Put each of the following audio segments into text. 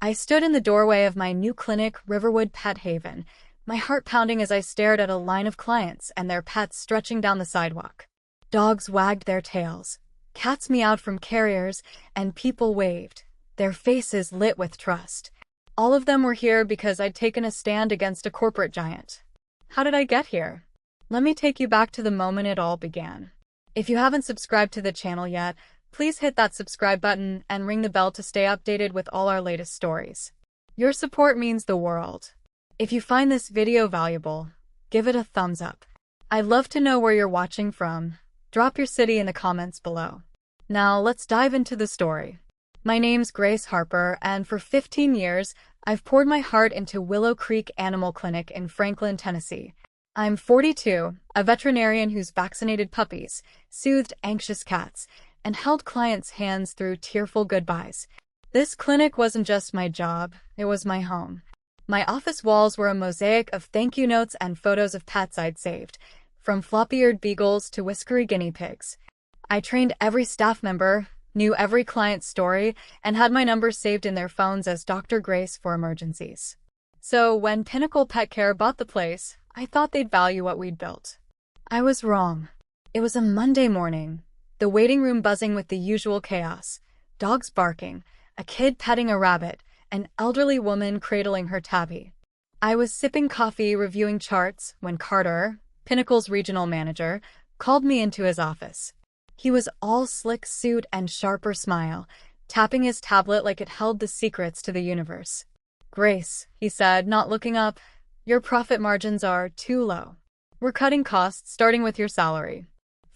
I stood in the doorway of my new clinic, Riverwood Pet Haven, my heart pounding as I stared at a line of clients and their pets stretching down the sidewalk. Dogs wagged their tails, cats meowed from carriers, and people waved, their faces lit with trust. All of them were here because I'd taken a stand against a corporate giant. How did I get here? Let me take you back to the moment it all began. If you haven't subscribed to the channel yet, please hit that subscribe button and ring the bell to stay updated with all our latest stories. Your support means the world. If you find this video valuable, give it a thumbs up. I'd love to know where you're watching from. Drop your city in the comments below. Now let's dive into the story. My name's Grace Harper, and for 15 years, I've poured my heart into Willow Creek Animal Clinic in Franklin, Tennessee. I'm 42, a veterinarian who's vaccinated puppies, soothed anxious cats, and held clients' hands through tearful goodbyes. This clinic wasn't just my job, it was my home. My office walls were a mosaic of thank you notes and photos of pets I'd saved, from floppy-eared beagles to whiskery guinea pigs. I trained every staff member, knew every client's story, and had my numbers saved in their phones as Dr. Grace for emergencies. So when Pinnacle Pet Care bought the place, I thought they'd value what we'd built. I was wrong. It was a Monday morning, the waiting room buzzing with the usual chaos, dogs barking, a kid petting a rabbit, an elderly woman cradling her tabby. I was sipping coffee, reviewing charts, when Carter, Pinnacle's regional manager, called me into his office. He was all slick suit and sharper smile, tapping his tablet like it held the secrets to the universe. "Grace," he said, not looking up, "your profit margins are too low. We're cutting costs, starting with your salary.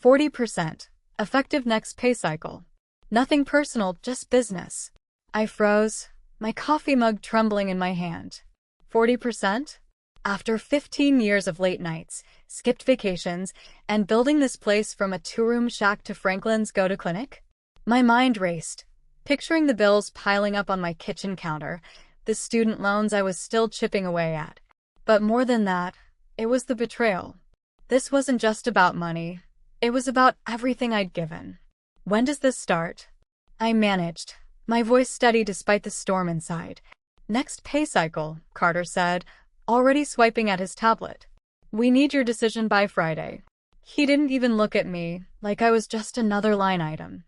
40%, effective next pay cycle. Nothing personal, just business." I froze, my coffee mug trembling in my hand. 40%? After 15 years of late nights, skipped vacations, and building this place from a two-room shack to Franklin's go-to clinic? My mind raced, picturing the bills piling up on my kitchen counter, the student loans I was still chipping away at. But more than that, it was the betrayal. This wasn't just about money. It was about everything I'd given. "When does this start?" I managed, my voice steady despite the storm inside. "Next pay cycle," Carter said, already swiping at his tablet. "We need your decision by Friday." He didn't even look at me, like I was just another line item.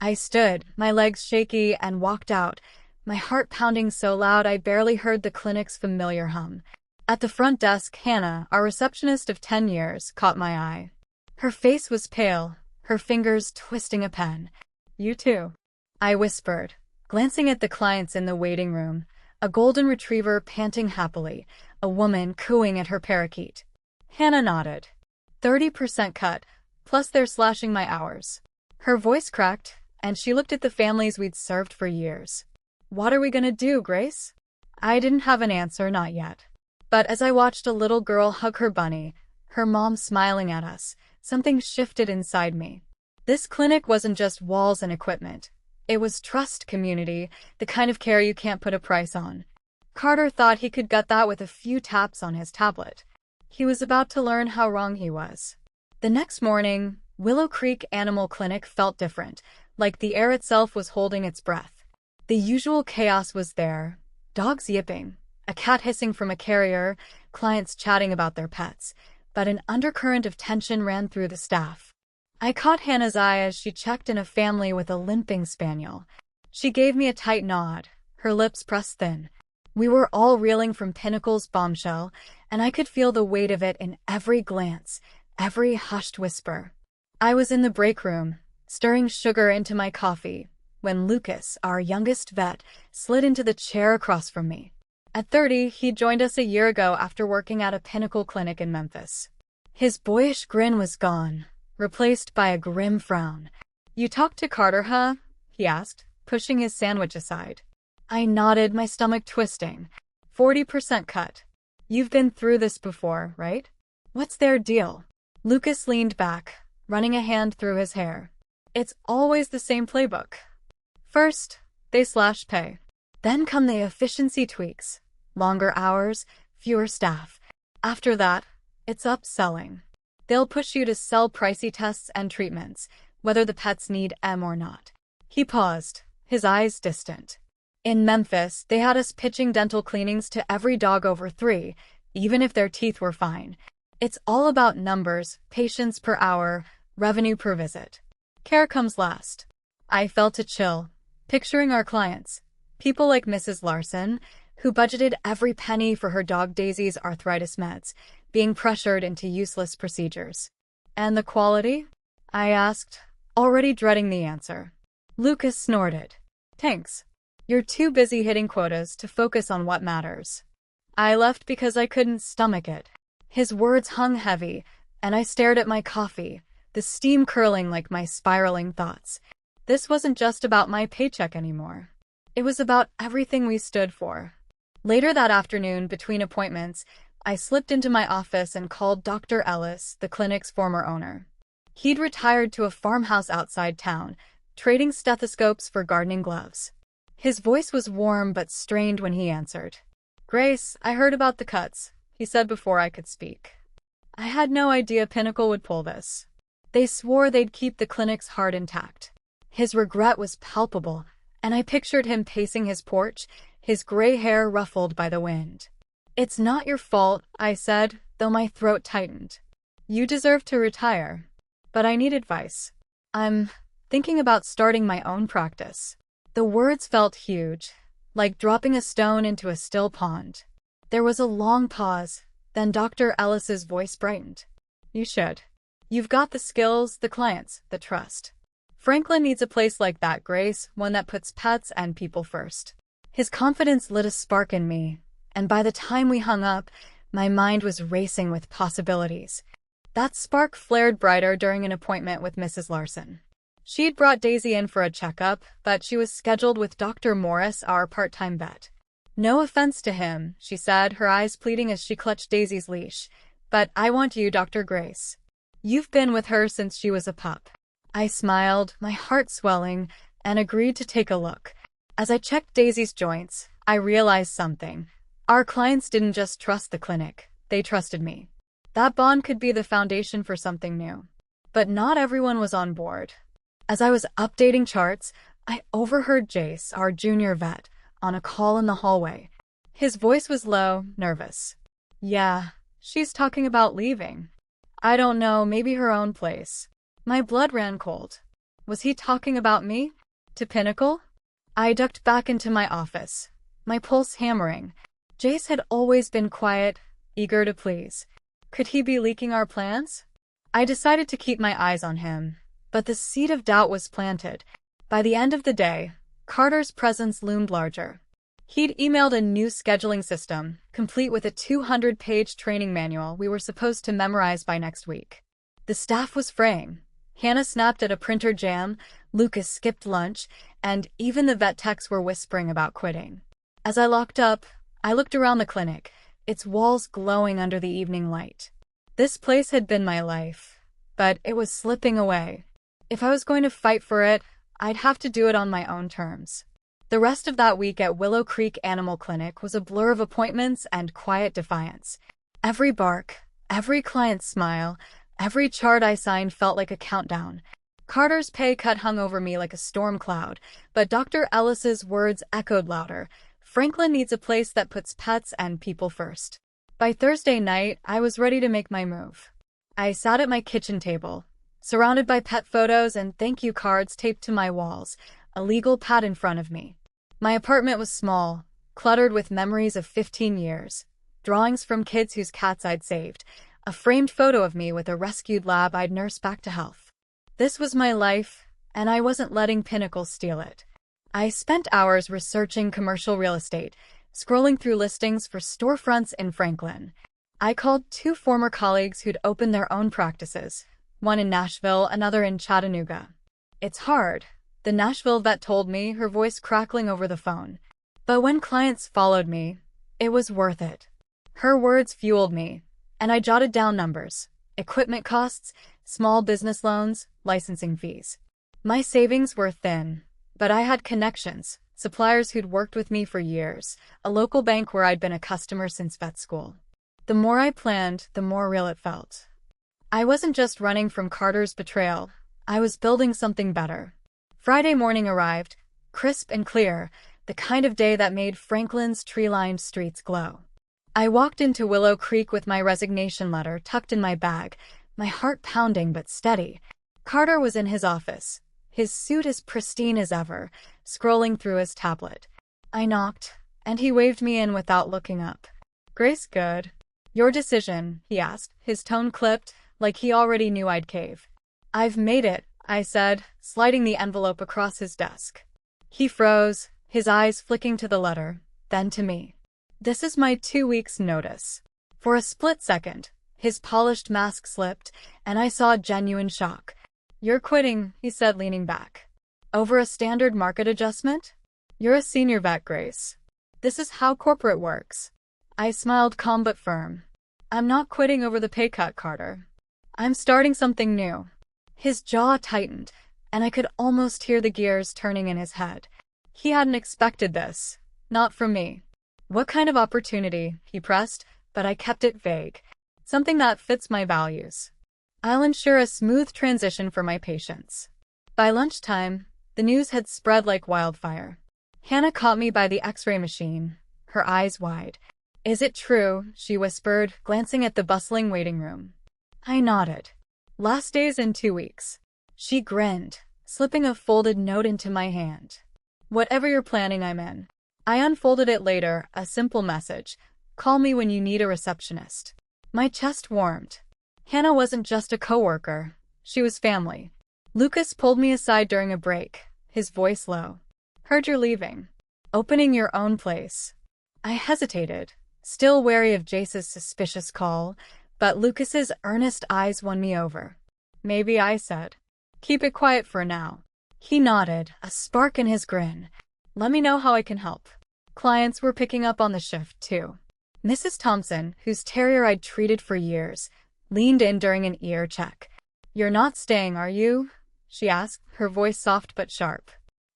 I stood, my legs shaky, and walked out, my heart pounding so loud I barely heard the clinic's familiar hum. At the front desk, Hannah, our receptionist of 10 years, caught my eye. Her face was pale, her fingers twisting a pen. "You too," I whispered, glancing at the clients in the waiting room, a golden retriever panting happily, a woman cooing at her parakeet. Hannah nodded. 30% cut, plus they're slashing my hours. Her voice cracked, and she looked at the families we'd served for years. "What are we gonna do, Grace?" I didn't have an answer, not yet. But as I watched a little girl hug her bunny, her mom smiling at us, something shifted inside me. This clinic wasn't just walls and equipment. It was trust, community, the kind of care you can't put a price on. Carter thought he could get that with a few taps on his tablet. He was about to learn how wrong he was. The next morning, Willow Creek Animal Clinic felt different, like the air itself was holding its breath. The usual chaos was there, dogs yipping, a cat hissing from a carrier, clients chatting about their pets, but an undercurrent of tension ran through the staff. I caught Hannah's eye as she checked in a family with a limping spaniel. She gave me a tight nod, her lips pressed thin. We were all reeling from Pinnacle's bombshell, and I could feel the weight of it in every glance, every hushed whisper. I was in the break room, stirring sugar into my coffee, when Lucas, our youngest vet, slid into the chair across from me. At 30, he joined us a year ago after working at a Pinnacle clinic in Memphis. His boyish grin was gone, replaced by a grim frown. "You talked to Carter, huh?" he asked, pushing his sandwich aside. I nodded, my stomach twisting. 40% cut. "You've been through this before, right? What's their deal?" Lucas leaned back, running a hand through his hair. "It's always the same playbook. First, they slash pay. Then come the efficiency tweaks. Longer hours, fewer staff. After that, it's upselling. They'll push you to sell pricey tests and treatments, whether the pets need them or not." He paused, his eyes distant. In Memphis, they had us pitching dental cleanings to every dog over 3, even if their teeth were fine. It's all about numbers, patients per hour, revenue per visit. Care comes last. I felt a chill, picturing our clients, people like Mrs. Larson, who budgeted every penny for her dog Daisy's arthritis meds, being pressured into useless procedures. And the quality? I asked, already dreading the answer. Lucas snorted. Thanks. You're too busy hitting quotas to focus on what matters. I left because I couldn't stomach it. His words hung heavy, and I stared at my coffee, the steam curling like my spiraling thoughts. This wasn't just about my paycheck anymore. It was about everything we stood for. Later that afternoon, between appointments, I slipped into my office and called Dr. Ellis, the clinic's former owner. He'd retired to a farmhouse outside town, trading stethoscopes for gardening gloves. His voice was warm but strained when he answered. "Grace, I heard about the cuts," he said before I could speak. I had no idea Pinnacle would pull this. They swore they'd keep the clinic's heart intact. His regret was palpable, and I pictured him pacing his porch, his gray hair ruffled by the wind. "It's not your fault," I said, though my throat tightened. "You deserve to retire. But I need advice. I'm thinking about starting my own practice." The words felt huge, like dropping a stone into a still pond. There was a long pause, then Dr. Ellis's voice brightened. "You should. You've got the skills, the clients, the trust. Franklin needs a place like that, Grace, one that puts pets and people first." His confidence lit a spark in me, and by the time we hung up, my mind was racing with possibilities. That spark flared brighter during an appointment with Mrs. Larson. She'd brought Daisy in for a checkup, but she was scheduled with Dr. Morris, our part-time vet. "No offense to him," she said, her eyes pleading as she clutched Daisy's leash, "but I want you, Dr. Grace. You've been with her since she was a pup." I smiled, my heart swelling, and agreed to take a look. As I checked Daisy's joints, I realized something. Our clients didn't just trust the clinic, they trusted me. That bond could be the foundation for something new. But not everyone was on board. As I was updating charts, I overheard Jace, our junior vet, on a call in the hallway. His voice was low, nervous. "Yeah, she's talking about leaving. I don't know, maybe her own place." My blood ran cold. Was he talking about me? To Pinnacle? I ducked back into my office, my pulse hammering. Jace had always been quiet, eager to please. Could he be leaking our plans? I decided to keep my eyes on him, but the seed of doubt was planted. By the end of the day, Carter's presence loomed larger. He'd emailed a new scheduling system, complete with a 200-page training manual we were supposed to memorize by next week. The staff was fraying. Hannah snapped at a printer jam, Lucas skipped lunch, and even the vet techs were whispering about quitting. As I locked up, I looked around the clinic, its walls glowing under the evening light. This place had been my life, but it was slipping away. If I was going to fight for it, I'd have to do it on my own terms. The rest of that week at Willow Creek Animal Clinic was a blur of appointments and quiet defiance. Every bark, every client's smile, every chart I signed felt like a countdown. Carter's pay cut hung over me like a storm cloud, but Dr. Ellis's words echoed louder. Franklin needs a place that puts pets and people first. By Thursday night, I was ready to make my move. I sat at my kitchen table, surrounded by pet photos and thank you cards taped to my walls, a legal pad in front of me. My apartment was small, cluttered with memories of 15 years, drawings from kids whose cats I'd saved, a framed photo of me with a rescued lab I'd nursed back to health. This was my life, and I wasn't letting Pinnacle steal it. I spent hours researching commercial real estate, scrolling through listings for storefronts in Franklin. I called 2 former colleagues who'd opened their own practices, one in Nashville, another in Chattanooga. "It's hard," the Nashville vet told me, her voice crackling over the phone. "But when clients followed me, it was worth it." Her words fueled me, and I jotted down numbers: equipment costs, small business loans, licensing fees. My savings were thin, but I had connections, suppliers who'd worked with me for years, a local bank where I'd been a customer since vet school. The more I planned, the more real it felt. I wasn't just running from Carter's betrayal, I was building something better. Friday morning arrived, crisp and clear, the kind of day that made Franklin's tree-lined streets glow. I walked into Willow Creek with my resignation letter tucked in my bag, my heart pounding but steady. Carter was in his office, his suit as pristine as ever, scrolling through his tablet. I knocked, and he waved me in without looking up. "Grace, good. Your decision," he asked, his tone clipped, like he already knew I'd cave. "I've made it," I said, sliding the envelope across his desk. He froze, his eyes flicking to the letter, then to me. "This is my 2 weeks' notice." For a split second, his polished mask slipped, and I saw genuine shock. "You're quitting," he said, leaning back. "Over a standard market adjustment? You're a senior vet, Grace. This is how corporate works." I smiled, calm but firm. "I'm not quitting over the pay cut, Carter. I'm starting something new." His jaw tightened, and I could almost hear the gears turning in his head. He hadn't expected this. Not from me. "What kind of opportunity?" he pressed, but I kept it vague. "Something that fits my values. I'll ensure a smooth transition for my patients." By lunchtime, the news had spread like wildfire. Hannah caught me by the X-ray machine, her eyes wide. "Is it true?" she whispered, glancing at the bustling waiting room. I nodded. "Last day's in 2 weeks." She grinned, slipping a folded note into my hand. "Whatever you're planning, I'm in." I unfolded it later, a simple message. "Call me when you need a receptionist." My chest warmed. Hannah wasn't just a coworker. She was family. Lucas pulled me aside during a break, his voice low. "Heard you're leaving. Opening your own place." I hesitated, still wary of Jace's suspicious call, but Lucas's earnest eyes won me over. "Maybe," I said. "Keep it quiet for now." He nodded, a spark in his grin. "Let me know how I can help." Clients were picking up on the shift, too. Mrs. Thompson, whose terrier I'd treated for years, leaned in during an ear check. "You're not staying, are you?" she asked, her voice soft but sharp.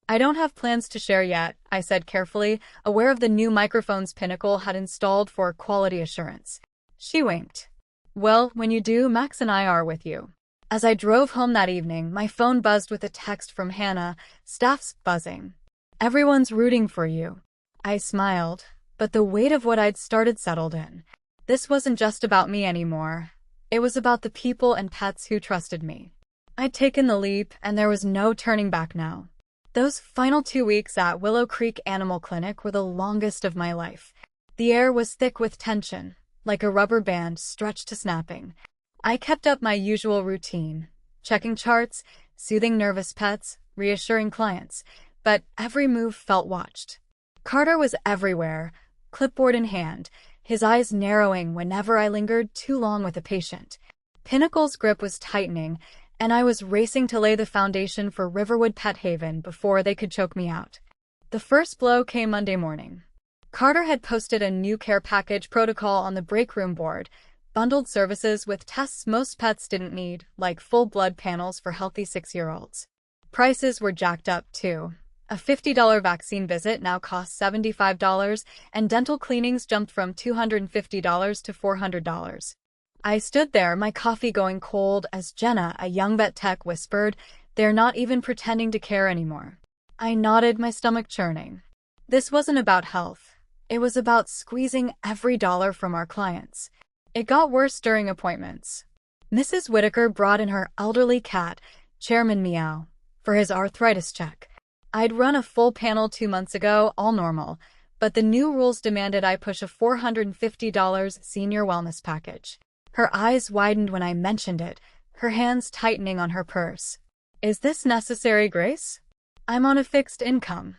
"I don't have plans to share yet," I said carefully, aware of the new microphones Pinnacle had installed for quality assurance. She winked. "Well, when you do, Max and I are with you." As I drove home that evening, my phone buzzed with a text from Hannah. "Staff's buzzing. Everyone's rooting for you." I smiled, but the weight of what I'd started settled in. This wasn't just about me anymore. It was about the people and pets who trusted me. I'd taken the leap, and there was no turning back now. Those final 2 weeks at Willow Creek Animal Clinic were the longest of my life. The air was thick with tension, like a rubber band stretched to snapping. I kept up my usual routine, checking charts, soothing nervous pets, reassuring clients, but every move felt watched. Carter was everywhere, clipboard in hand, his eyes narrowing whenever I lingered too long with a patient. Pinnacle's grip was tightening, and I was racing to lay the foundation for Riverwood Pet Haven before they could choke me out. The first blow came Monday morning. Carter had posted a new care package protocol on the break room board, bundled services with tests most pets didn't need, like full blood panels for healthy 6-year-olds. Prices were jacked up, too. A $50 vaccine visit now costs $75, and dental cleanings jumped from $250 to $400. I stood there, my coffee going cold, as Jenna, a young vet tech, whispered, "They're not even pretending to care anymore." I nodded, my stomach churning. This wasn't about health. It was about squeezing every dollar from our clients. It got worse during appointments. Mrs. Whitaker brought in her elderly cat, Chairman Meow, for his arthritis check. I'd run a full panel 2 months ago, all normal, but the new rules demanded I push a $450 senior wellness package. Her eyes widened when I mentioned it, her hands tightening on her purse. "Is this necessary, Grace? I'm on a fixed income."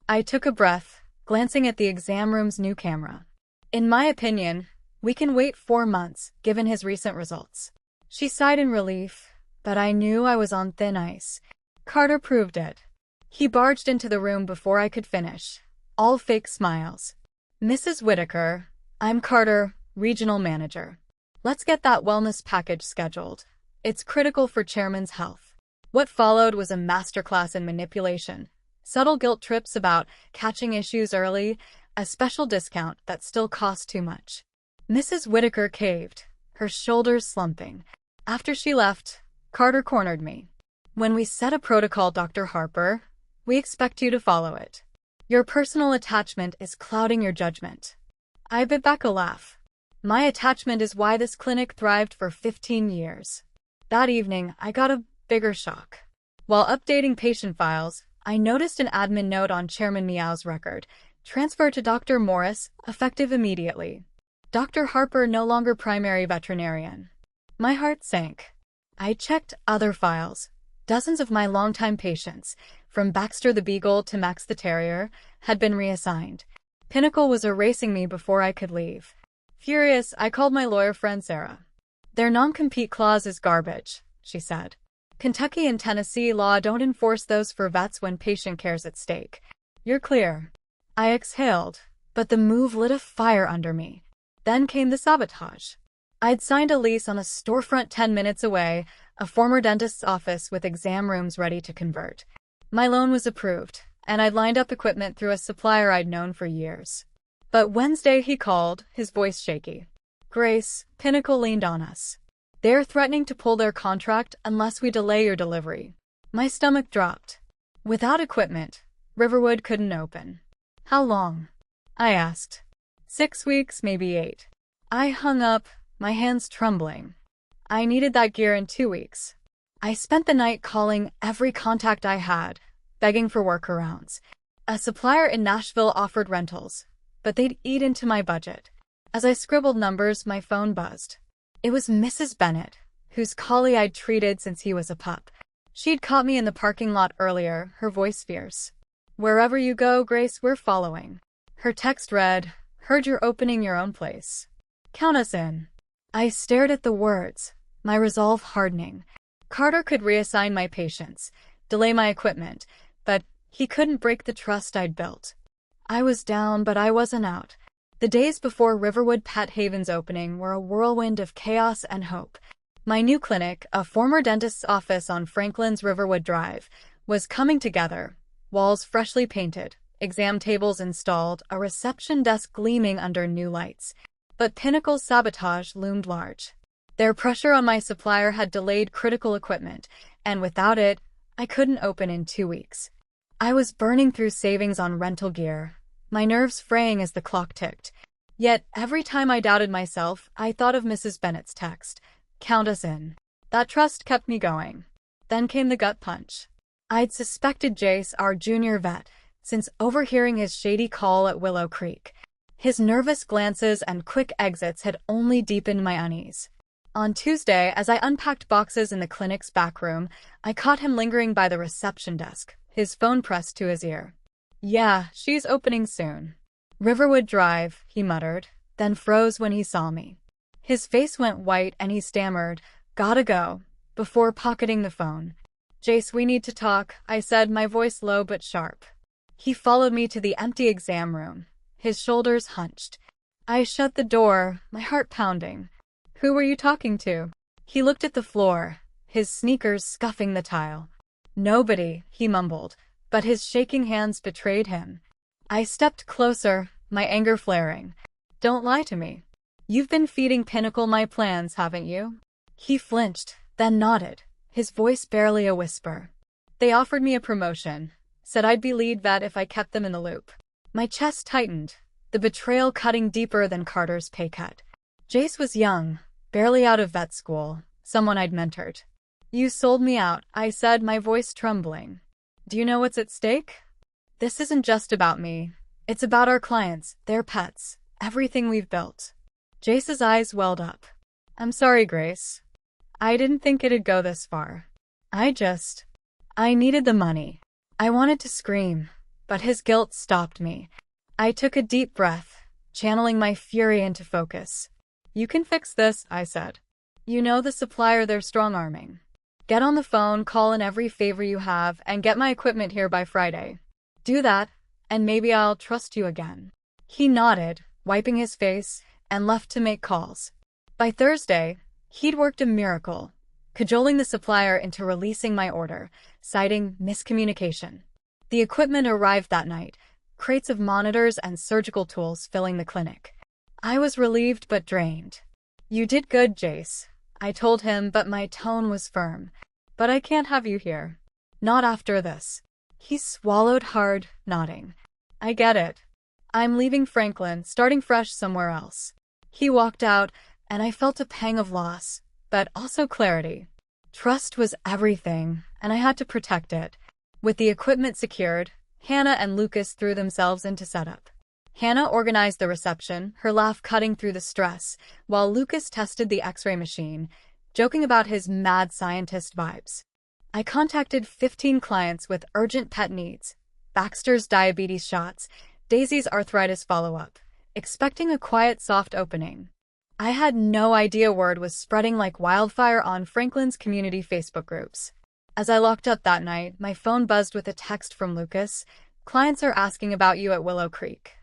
I took a breath, glancing at the exam room's new camera. "In my opinion, we can wait 4 months, given his recent results." She sighed in relief, but I knew I was on thin ice. Carter proved it. He barged into the room before I could finish, all fake smiles. "Mrs. Whitaker, I'm Carter, regional manager. Let's get that wellness package scheduled. It's critical for Chairman's health." What followed was a masterclass in manipulation, subtle guilt trips about catching issues early, a special discount that still cost too much. Mrs. Whitaker caved, her shoulders slumping. After she left, Carter cornered me. "When we set a protocol, Dr. Harper, we expect you to follow it. Your personal attachment is clouding your judgment. I bit back a laugh. My attachment is why this clinic thrived for 15 years. That evening, I got a bigger shock. While updating patient files, I noticed an admin note on Chairman Meow's record. Transfer to Dr. Morris, effective immediately. Dr. Harper no longer primary veterinarian. My heart sank. I checked other files. Dozens of my longtime patients, from Baxter the Beagle to Max the Terrier, had been reassigned. Pinnacle was erasing me before I could leave. Furious, I called my lawyer friend Sarah. Their non-compete clause is garbage, she said. Kentucky and Tennessee law don't enforce those for vets when patient care's at stake. You're clear. I exhaled, but the move lit a fire under me. Then came the sabotage. I'd signed a lease on a storefront 10 minutes away, a former dentist's office with exam rooms ready to convert. My loan was approved, and I'd lined up equipment through a supplier I'd known for years. But Wednesday he called, his voice shaky. Grace, Pinnacle leaned on us. They're threatening to pull their contract unless we delay your delivery. My stomach dropped. Without equipment, Riverwood couldn't open. How long? I asked. 6 weeks, maybe 8. I hung up, my hands trembling. I needed that gear in 2 weeks. I spent the night calling every contact I had, begging for workarounds. A supplier in Nashville offered rentals, but they'd eat into my budget. As I scribbled numbers, my phone buzzed. It was Mrs. Bennett, whose collie I'd treated since he was a pup. She'd caught me in the parking lot earlier, her voice fierce. Wherever you go, Grace, we're following. Her text read, heard you're opening your own place. Count us in. I stared at the words, my resolve hardening. Carter could reassign my patients, delay my equipment, but he couldn't break the trust I'd built. I was down, but I wasn't out. The days before Riverwood Pet Haven's opening were a whirlwind of chaos and hope. My new clinic, a former dentist's office on Franklin's Riverwood Drive, was coming together, walls freshly painted, exam tables installed, a reception desk gleaming under new lights. But Pinnacle's sabotage loomed large. Their pressure on my supplier had delayed critical equipment, and without it, I couldn't open in 2 weeks. I was burning through savings on rental gear, my nerves fraying as the clock ticked. Yet, every time I doubted myself, I thought of Mrs. Bennett's text, count us in. That trust kept me going. Then came the gut punch. I'd suspected Jace, our junior vet, since overhearing his shady call at Willow Creek. His nervous glances and quick exits had only deepened my unease. On Tuesday, as I unpacked boxes in the clinic's back room, I caught him lingering by the reception desk, his phone pressed to his ear. Yeah, she's opening soon. Riverwood Drive, he muttered, then froze when he saw me. His face went white and he stammered, gotta go, before pocketing the phone. Jace, we need to talk, I said, my voice low but sharp. He followed me to the empty exam room, his shoulders hunched. I shut the door, my heart pounding. Who were you talking to? He looked at the floor, his sneakers scuffing the tile. Nobody, he mumbled, but his shaking hands betrayed him. I stepped closer, my anger flaring. Don't lie to me. You've been feeding Pinnacle my plans, haven't you? He flinched, then nodded, his voice barely a whisper. They offered me a promotion, said I'd be lead vet if I kept them in the loop. My chest tightened, the betrayal cutting deeper than Carter's pay cut. Jace was young, barely out of vet school, someone I'd mentored. You sold me out, I said, my voice trembling. Do you know what's at stake? This isn't just about me. It's about our clients, their pets, everything we've built. Jace's eyes welled up. I'm sorry, Grace. I didn't think it'd go this far. I needed the money. I wanted to scream, but his guilt stopped me. I took a deep breath, channeling my fury into focus. You can fix this, I said. You know the supplier they're strong-arming. Get on the phone, call in every favor you have, and get my equipment here by Friday. Do that, and maybe I'll trust you again. He nodded, wiping his face, and left to make calls. By Thursday, he'd worked a miracle, cajoling the supplier into releasing my order, citing miscommunication. The equipment arrived that night, crates of monitors and surgical tools filling the clinic. I was relieved but drained. You did good, Jace, I told him, but my tone was firm. But I can't have you here. Not after this. He swallowed hard, nodding. I get it. I'm leaving Franklin, starting fresh somewhere else. He walked out, and I felt a pang of loss, but also clarity. Trust was everything, and I had to protect it. With the equipment secured, Hannah and Lucas threw themselves into setup. Hannah organized the reception, her laugh cutting through the stress, while Lucas tested the X-ray machine, joking about his mad scientist vibes. I contacted 15 clients with urgent pet needs, Baxter's diabetes shots, Daisy's arthritis follow-up, expecting a quiet, soft opening. I had no idea word was spreading like wildfire on Franklin's community Facebook groups. As I locked up that night, my phone buzzed with a text from Lucas. Clients are asking about you at Willow Creek.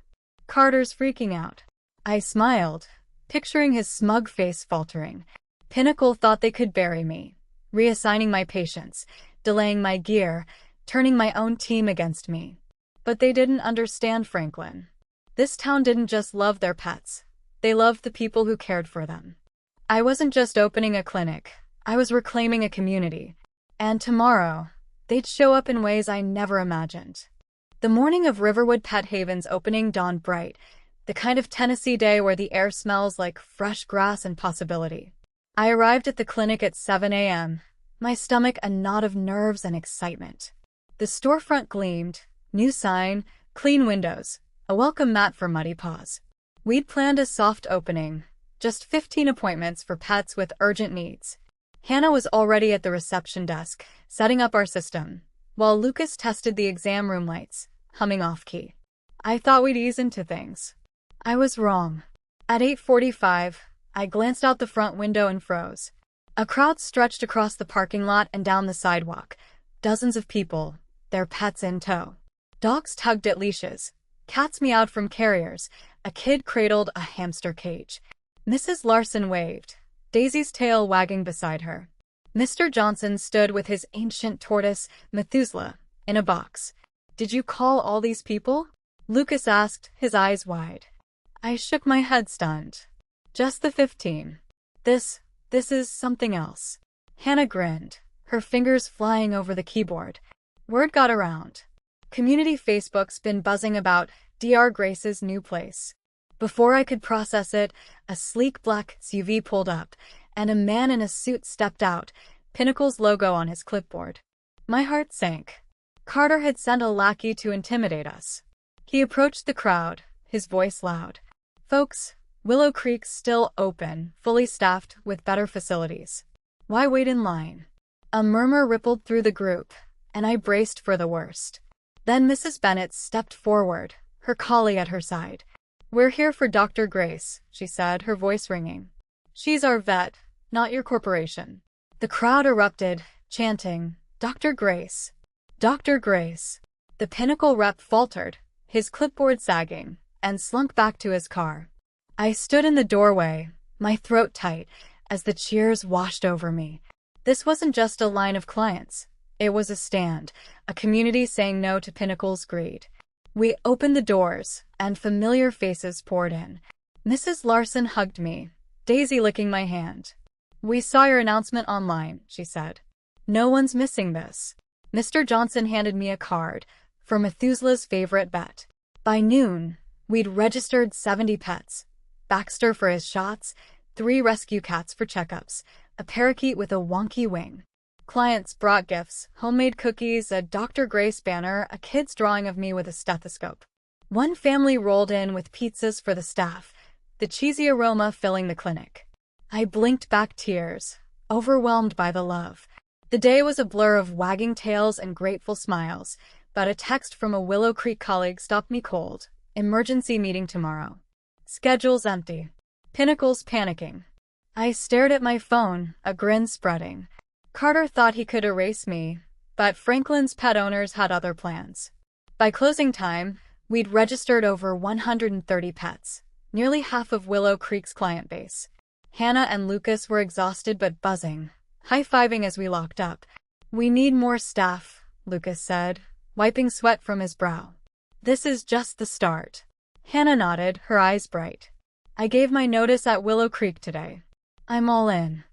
Carter's freaking out. I smiled, picturing his smug face faltering. Pinnacle thought they could bury me, reassigning my patients, delaying my gear, turning my own team against me. But they didn't understand Franklin. This town didn't just love their pets. They loved the people who cared for them. I wasn't just opening a clinic. I was reclaiming a community. And tomorrow, they'd show up in ways I never imagined. The morning of Riverwood Pet Haven's opening dawned bright, the kind of Tennessee day where the air smells like fresh grass and possibility. I arrived at the clinic at 7 a.m., my stomach a knot of nerves and excitement. The storefront gleamed, new sign, clean windows, a welcome mat for muddy paws. We'd planned a soft opening, just 15 appointments for pets with urgent needs. Hannah was already at the reception desk, setting up our system, while Lucas tested the exam room lights, humming off-key. I thought we'd ease into things. I was wrong. At 8:45, I glanced out the front window and froze. A crowd stretched across the parking lot and down the sidewalk, dozens of people, their pets in tow. Dogs tugged at leashes, cats meowed from carriers, a kid cradled a hamster cage. Mrs. Larson waved, Daisy's tail wagging beside her. Mr. Johnson stood with his ancient tortoise, Methuselah, in a box. "Did you call all these people?" Lucas asked, his eyes wide. I shook my head stunned. "Just the 15. This is something else." Hannah grinned, her fingers flying over the keyboard. Word got around. Community Facebook's been buzzing about Dr. Grace's new place. Before I could process it, a sleek black SUV pulled up, and a man in a suit stepped out, Pinnacle's logo on his clipboard. My heart sank. Carter had sent a lackey to intimidate us. He approached the crowd, his voice loud. "Folks, Willow Creek's still open, fully staffed, with better facilities. Why wait in line?" A murmur rippled through the group, and I braced for the worst. Then Mrs. Bennett stepped forward, her collie at her side. "We're here for Dr. Grace," she said, her voice ringing. "She's our vet, not your corporation." The crowd erupted, chanting, "Dr. Grace! Dr. Grace!" The Pinnacle rep faltered, his clipboard sagging, and slunk back to his car. I stood in the doorway, my throat tight, as the cheers washed over me. This wasn't just a line of clients. It was a stand, a community saying no to Pinnacle's greed. We opened the doors, and familiar faces poured in. Mrs. Larson hugged me, Daisy licking my hand. "We saw your announcement online," she said. "No one's missing this." Mr. Johnson handed me a card for Methuselah's favorite vet. By noon, we'd registered 70 pets. Baxter for his shots, 3 rescue cats for checkups, a parakeet with a wonky wing. Clients brought gifts, homemade cookies, a Dr. Grace banner, a kid's drawing of me with a stethoscope. One family rolled in with pizzas for the staff, the cheesy aroma filling the clinic. I blinked back tears, overwhelmed by the love. The day was a blur of wagging tails and grateful smiles, but a text from a Willow Creek colleague stopped me cold. "Emergency meeting tomorrow. Schedule's empty." Pinnacle's panicking. I stared at my phone, a grin spreading. Carter thought he could erase me, but Franklin's pet owners had other plans. By closing time, we'd registered over 130 pets, nearly half of Willow Creek's client base. Hannah and Lucas were exhausted but buzzing, high-fiving as we locked up. "We need more staff," Lucas said, wiping sweat from his brow. "This is just the start." Hannah nodded, her eyes bright. "I gave my notice at Willow Creek today. I'm all in."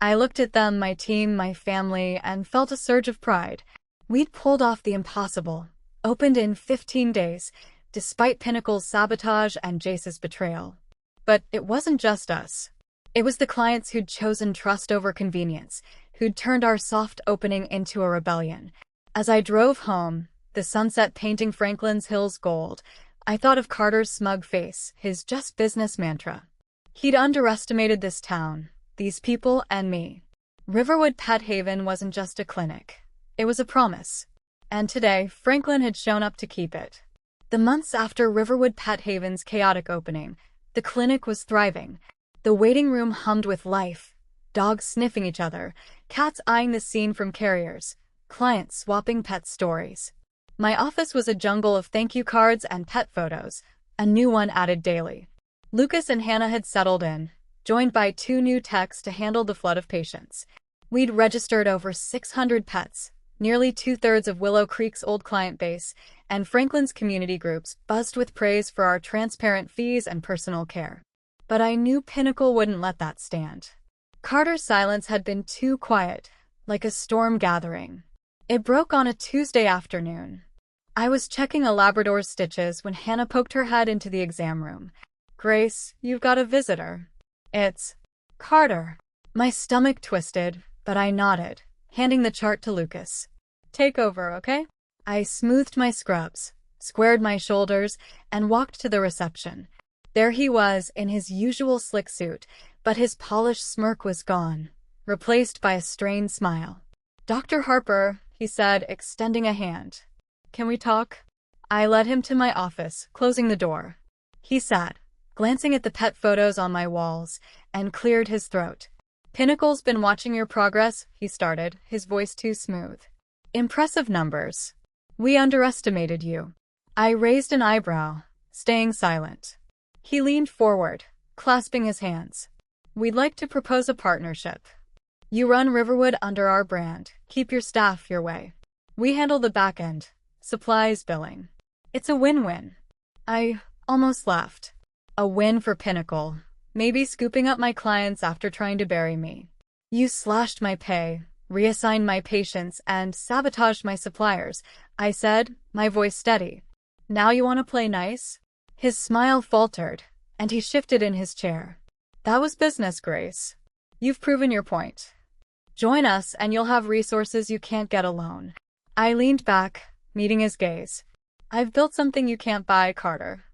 I looked at them, my team, my family, and felt a surge of pride. We'd pulled off the impossible, opened in 15 days, despite Pinnacle's sabotage and Jace's betrayal. But it wasn't just us. It was the clients who'd chosen trust over convenience, who'd turned our soft opening into a rebellion. As I drove home, the sunset painting Franklin's hills gold, I thought of Carter's smug face, his just business mantra. He'd underestimated this town, these people, and me. Riverwood Pet Haven wasn't just a clinic. It was a promise. And today, Franklin had shown up to keep it. The months after Riverwood Pet Haven's chaotic opening, the clinic was thriving. The waiting room hummed with life, dogs sniffing each other, cats eyeing the scene from carriers, clients swapping pet stories. My office was a jungle of thank you cards and pet photos, a new one added daily. Lucas and Hannah had settled in, joined by 2 new techs to handle the flood of patients. We'd registered over 600 pets, nearly 2/3 of Willow Creek's old client base, and Franklin's community groups buzzed with praise for our transparent fees and personal care. But I knew Pinnacle wouldn't let that stand. Carter's silence had been too quiet, like a storm gathering. It broke on a Tuesday afternoon. I was checking a Labrador's stitches when Hannah poked her head into the exam room. "Grace, you've got a visitor." "It's Carter." My stomach twisted, but I nodded, handing the chart to Lucas. "Take over, okay?" I smoothed my scrubs, squared my shoulders, and walked to the reception. There he was, in his usual slick suit, but his polished smirk was gone, replaced by a strained smile. "Dr. Harper," he said, extending a hand. "Can we talk?" I led him to my office, closing the door. He sat, glancing at the pet photos on my walls, and cleared his throat. "Pinnacle's been watching your progress," he started, his voice too smooth. "Impressive numbers. We underestimated you." I raised an eyebrow, staying silent. He leaned forward, clasping his hands. "We'd like to propose a partnership. You run Riverwood under our brand, keep your staff your way. We handle the back end, supplies, billing. It's a win-win." I almost laughed. A win for Pinnacle, maybe scooping up my clients after trying to bury me. "You slashed my pay, reassigned my patients, and sabotaged my suppliers," I said, my voice steady. "Now you want to play nice?" His smile faltered, and he shifted in his chair. "That was business, Grace. You've proven your point. Join us and you'll have resources you can't get alone." I leaned back, meeting his gaze. "I've built something you can't buy, Carter.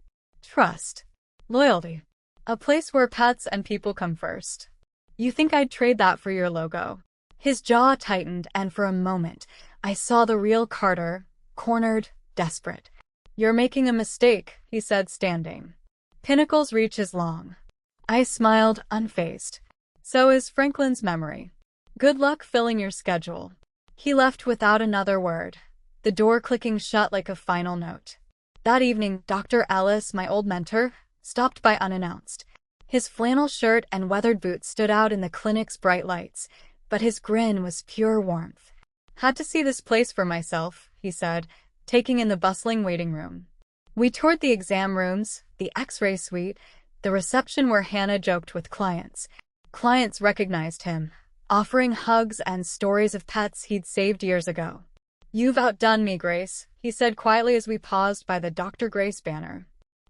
Trust. Loyalty. A place where pets and people come first. You think I'd trade that for your logo?" His jaw tightened, and for a moment, I saw the real Carter, cornered, desperate. "You're making a mistake," he said, standing. "Pinnacle's reach is long." I smiled, unfazed. "So is Franklin's memory. Good luck filling your schedule." He left without another word, the door clicking shut like a final note. That evening, Dr. Ellis, my old mentor, stopped by unannounced. His flannel shirt and weathered boots stood out in the clinic's bright lights, but his grin was pure warmth. "Had to see this place for myself," he said, taking in the bustling waiting room. We toured the exam rooms, the X-ray suite, the reception where Hannah joked with clients. Clients recognized him, offering hugs and stories of pets he'd saved years ago. "You've outdone me, Grace," he said quietly as we paused by the Dr. Grace banner.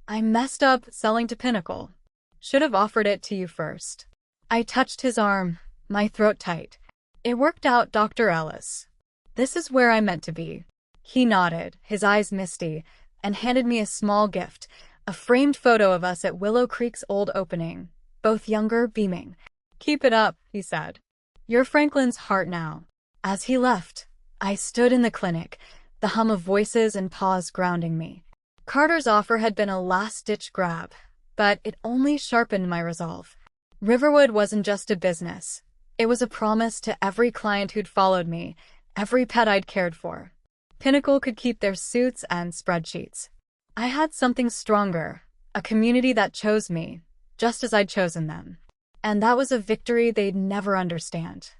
"I messed up selling to Pinnacle. Should have offered it to you first." I touched his arm, my throat tight. "It worked out, Dr. Ellis. This is where I'm meant to be." He nodded, his eyes misty, and handed me a small gift, a framed photo of us at Willow Creek's old opening, both younger, beaming. "Keep it up," he said. "You're Franklin's heart now." As he left, I stood in the clinic, the hum of voices and paws grounding me. Carter's offer had been a last-ditch grab, but it only sharpened my resolve. Riverwood wasn't just a business. It was a promise to every client who'd followed me, every pet I'd cared for. Pinnacle could keep their suits and spreadsheets. I had something stronger, a community that chose me, just as I'd chosen them. And that was a victory they'd never understand.